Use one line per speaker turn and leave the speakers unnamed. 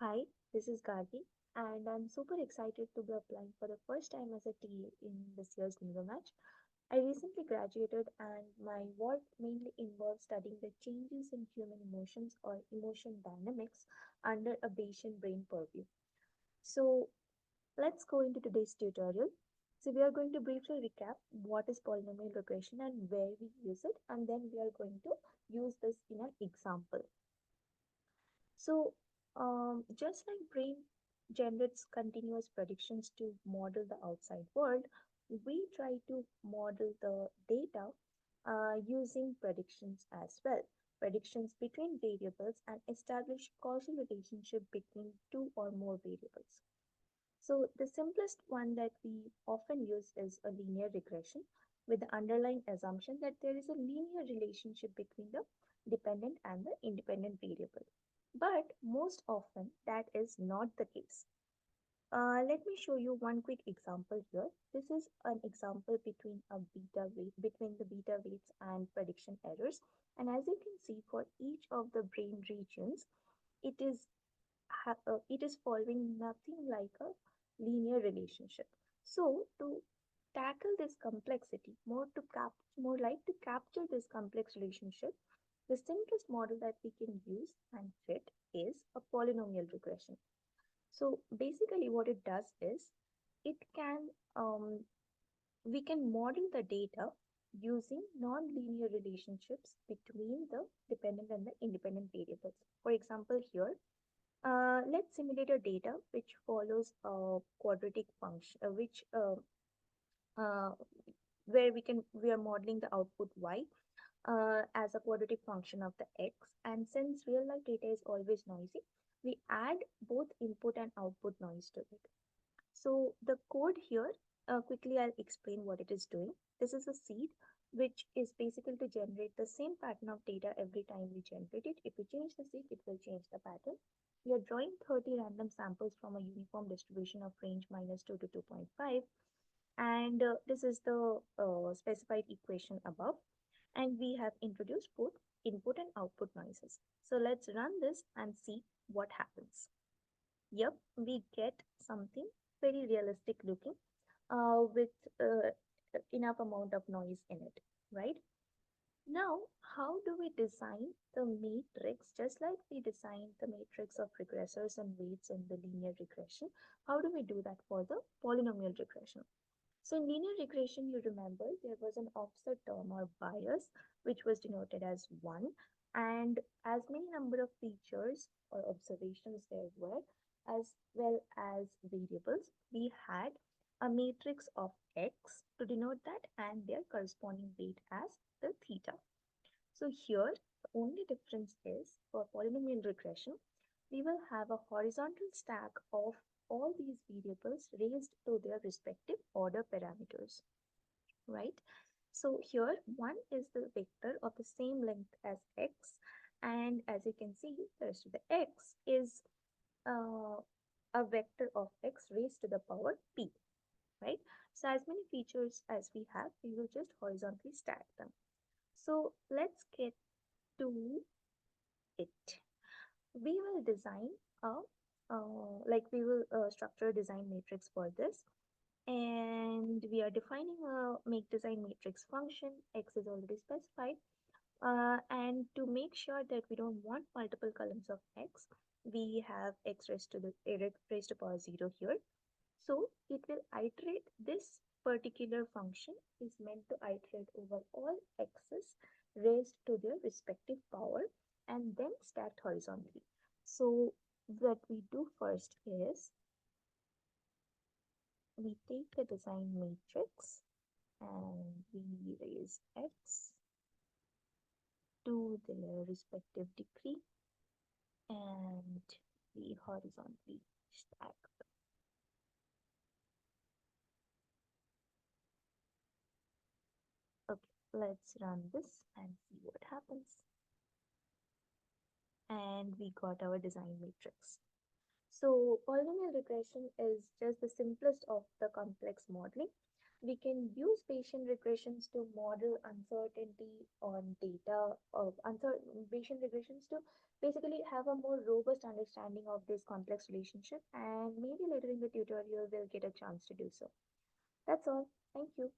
Hi, this is Gargi, and I'm super excited to be applying for the first time as a TA in this year's Neuromatch. I recently graduated, and my work mainly involves studying the changes in human emotions or emotion dynamics under a Bayesian brain purview. So, let's go into today's tutorial. So, we are going to briefly recap what is polynomial regression and where we use it, and then we are going to use this in an example. So, just like brain generates continuous predictions to model the outside world, we try to model the data using predictions as well. Predictions between variables and establish causal relationship between two or more variables. So the simplest one that we often use is a linear regression with the underlying assumption that there is a linear relationship between the dependent and the independent variable. But most often that is not the case. Let me show you one quick example here. This is an example between the beta weights and prediction errors. And as you can see, for each of the brain regions, it is it is following nothing like a linear relationship. So to tackle this complexity, more like to capture this complex relationship, the simplest model that we can use and fit is a polynomial regression. So basically, what it does is it can we can model the data using non-linear relationships between the dependent and the independent variables. For example, here let's simulate a data which follows a quadratic function, uh, where we are modeling the output y as a quadratic function of the x. And since real life data is always noisy, we add both input and output noise to it. So the code here, quickly I'll explain what it is doing. This is a seed which is basically to generate the same pattern of data every time we generate it. If we change the seed, it will change the pattern. We are drawing 30 random samples from a uniform distribution of range -2 to 2.5. And this is the specified equation above. And we have introduced both input and output noises. So let's run this and see what happens. Yep, we get something very realistic looking with enough amount of noise in it, right? Now, how do we design the matrix just like we designed the matrix of regressors and weights in the linear regression? How do we do that for the polynomial regression? So in linear regression, you remember there was an offset term or bias, which was denoted as 1, and as many number of features or observations there were, as well as variables, we had a matrix of x to denote that and their corresponding weight as the theta. So here, the only difference is for polynomial regression, we will have a horizontal stack of all these variables raised to their respective order parameters, right? So here, 1 is the vector of the same length as x, and as you can see, the rest of the x is uh, a vector of x raised to the power p, right? So as many features as we have, we will just horizontally stack them. So let's get to it. We will design a we will structure a design matrix for this, and we are defining a make design matrix function. X is already specified, and to make sure that we don't want multiple columns of x, we have x raised to power 0 here. So it will iterate. This particular function is meant to iterate over all x's raised to their respective power and then stacked horizontally. So what we do first is we take the design matrix and we raise x to their respective degree and we horizontally stack. Okay, let's run this and see what happens. And we got our design matrix. So polynomial regression is just the simplest of the complex modeling. We can use Bayesian regressions to model uncertainty on data of Bayesian regressions to basically have a more robust understanding of this complex relationship, and maybe later in the tutorial we'll get a chance to do so. That's all. Thank you.